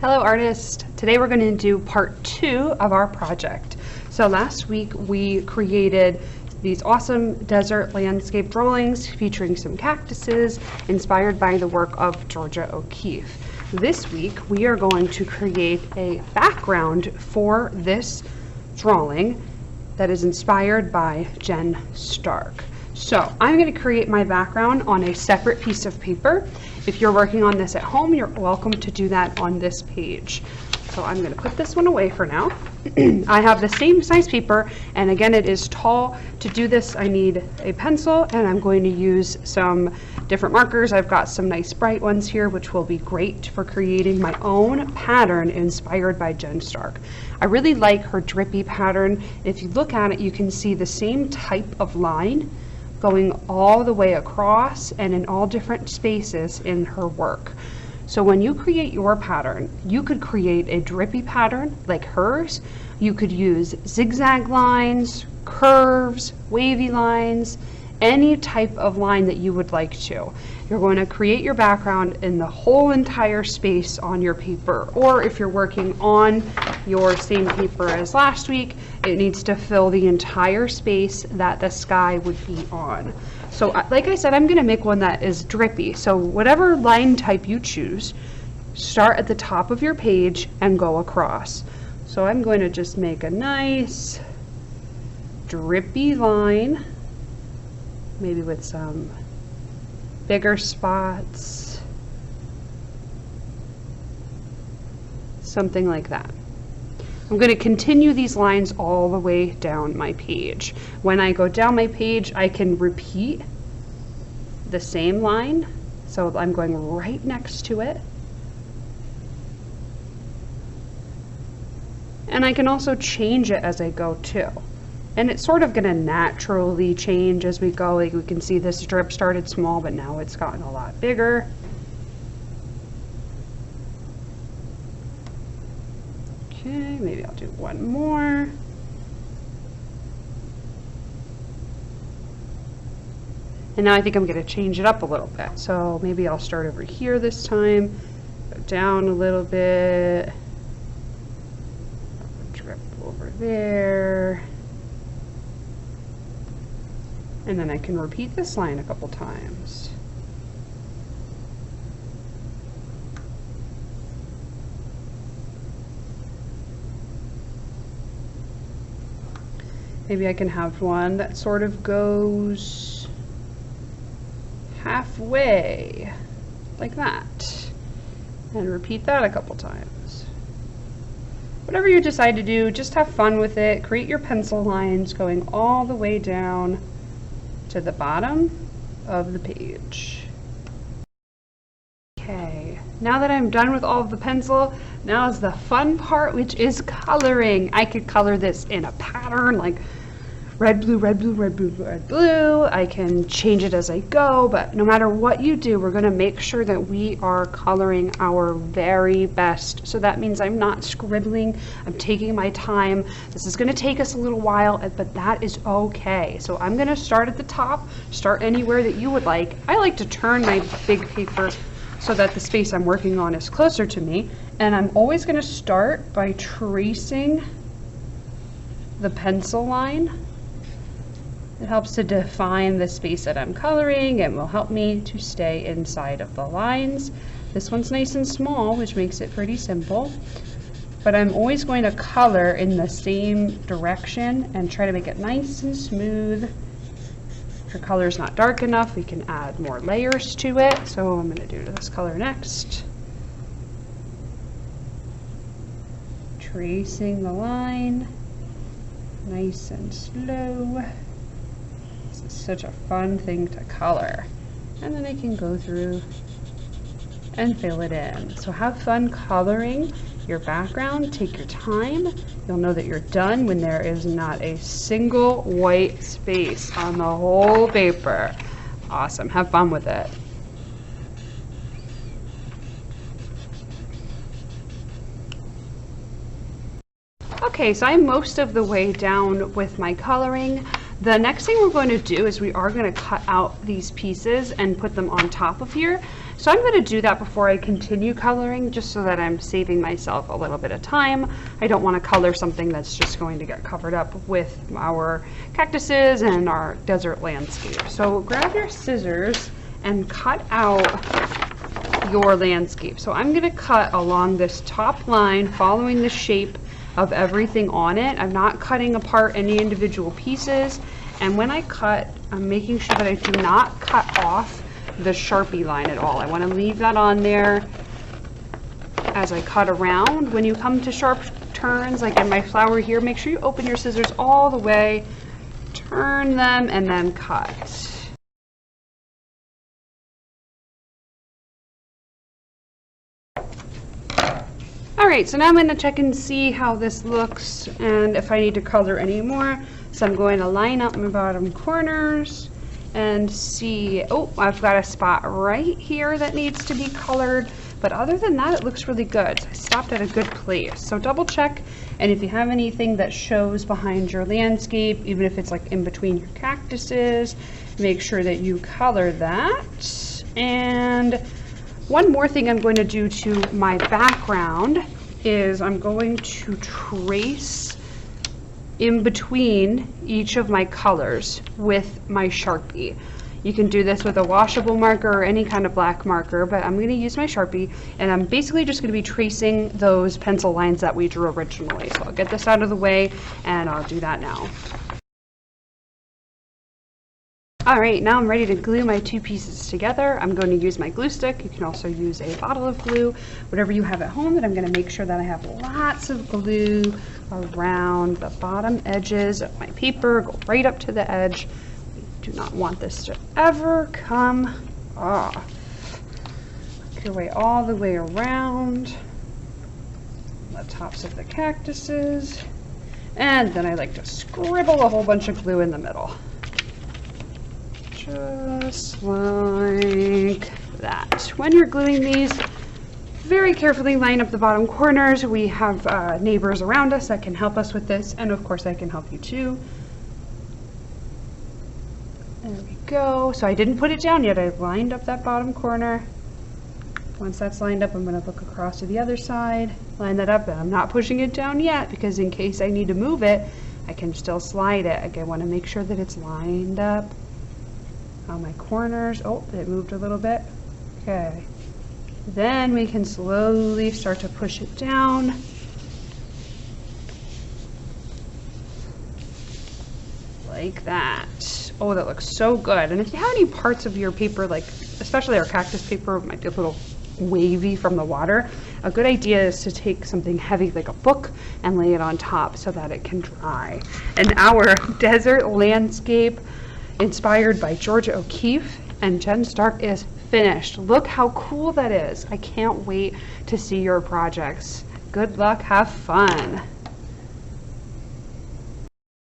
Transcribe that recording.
Hello artists! Today we're going to do part 2 of our project. So last week we created these awesome desert landscape drawings featuring some cactuses inspired by the work of Georgia O'Keeffe. This week we are going to create a background for this drawing that is inspired by Jen Stark. So I'm going to create my background on a separate piece of paper. If you're working on this at home, you're welcome to do that on this page. So I'm going to put this one away for now. I have the same size paper, and again it is tall. To do this I need a pencil, and I'm going to use some different markers. I've got some nice bright ones here which will be great for creating my own pattern inspired by Jen Stark. I really like her drippy pattern. If you look at it, you can see the same type of line going all the way across and in all different spaces in her work. So when you create your pattern, you could create a drippy pattern like hers. You could use zigzag lines, curves, wavy lines, any type of line that you would like to. You're going to create your background in the whole entire space on your paper, or if you're working on your same paper as last week, it needs to fill the entire space that the sky would be on. So like I said, I'm going to make one that is drippy. So whatever line type you choose, start at the top of your page and go across. So I'm going to just make a nice drippy line, maybe with some bigger spots, something like that. I'm going to continue these lines all the way down my page. When I go down my page, I can repeat the same line. So I'm going right next to it. And I can also change it as I go too. And it's sort of going to naturally change as we go. Like we can see this drip started small, but now it's gotten a lot bigger. Okay, maybe I'll do one more. And now I think I'm going to change it up a little bit. So maybe I'll start over here this time, go down a little bit, drip over there. And then I can repeat this line a couple times. Maybe I can have one that sort of goes halfway, like that. And repeat that a couple times. Whatever you decide to do, just have fun with it. Create your pencil lines going all the way down to the bottom of the page. Okay, now that I'm done with all of the pencil, now is the fun part, which is coloring. I could color this in a pattern like red, blue, red, blue, red, blue, red, blue. I can change it as I go, but no matter what you do, we're going to make sure that we are coloring our very best. So that means I'm not scribbling, I'm taking my time. This is going to take us a little while, but that is okay. So I'm going to start at the top, start anywhere that you would like. I like to turn my big paper so that the space I'm working on is closer to me. And I'm always going to start by tracing the pencil line. It helps to define the space that I'm coloring and will help me to stay inside of the lines. This one's nice and small, which makes it pretty simple. But I'm always going to color in the same direction and try to make it nice and smooth. If your color is not dark enough, we can add more layers to it. So I'm going to do this color next. Tracing the line, nice and slow. This is such a fun thing to color. And then I can go through and fill it in. So have fun coloring your background. Take your time. You'll know that you're done when there is not a single white space on the whole paper. Awesome. Have fun with it. Okay, so I'm most of the way down with my coloring. The next thing we're going to do is we are going to cut out these pieces and put them on top of here. So I'm going to do that before I continue coloring, just so that I'm saving myself a little bit of time. I don't want to color something that's just going to get covered up with our cactuses and our desert landscape. So grab your scissors and cut out your landscape. So I'm going to cut along this top line, following the shape of everything on it. I'm not cutting apart any individual pieces. And when I cut, I'm making sure that I do not cut off the Sharpie line at all. I want to leave that on there as I cut around. When you come to sharp turns, like in my flower here, make sure you open your scissors all the way, turn them, and then cut. Alright, so now I'm going to check and see how this looks and if I need to color any more. So I'm going to line up my bottom corners and see, oh, I've got a spot right here that needs to be colored, but other than that it looks really good. So I stopped at a good place. So double check, and if you have anything that shows behind your landscape, even if it's like in between your cactuses, make sure that you color that. And one more thing I'm going to do to my background is I'm going to trace in between each of my colors with my Sharpie. You can do this with a washable marker or any kind of black marker, but I'm going to use my Sharpie, and I'm basically just going to be tracing those pencil lines that we drew originally. So I'll get this out of the way and I'll do that now. Alright, now I'm ready to glue my two pieces together. I'm going to use my glue stick. You can also use a bottle of glue, whatever you have at home, but I'm going to make sure that I have lots of glue around the bottom edges of my paper. Go right up to the edge. We do not want this to ever come off. Work your way all the way around the tops of the cactuses. And then I like to scribble a whole bunch of glue in the middle. Just like that. When you're gluing these, very carefully line up the bottom corners. We have neighbors around us that can help us with this, and of course I can help you too. There we go. So I didn't put it down yet. I lined up that bottom corner. Once that's lined up, I'm going to look across to the other side, line that up, and I'm not pushing it down yet because in case I need to move it, I can still slide it. Again, I want to make sure that it's lined up on my corners. Oh, it moved a little bit. Okay. Then we can slowly start to push it down. Like that. Oh, that looks so good. And if you have any parts of your paper, like especially our cactus paper, might be a little wavy from the water, a good idea is to take something heavy like a book and lay it on top so that it can dry. And our desert landscape inspired by Georgia O'Keeffe and Jen Stark is finished. Look how cool that is. I can't wait to see your projects. Good luck, have fun.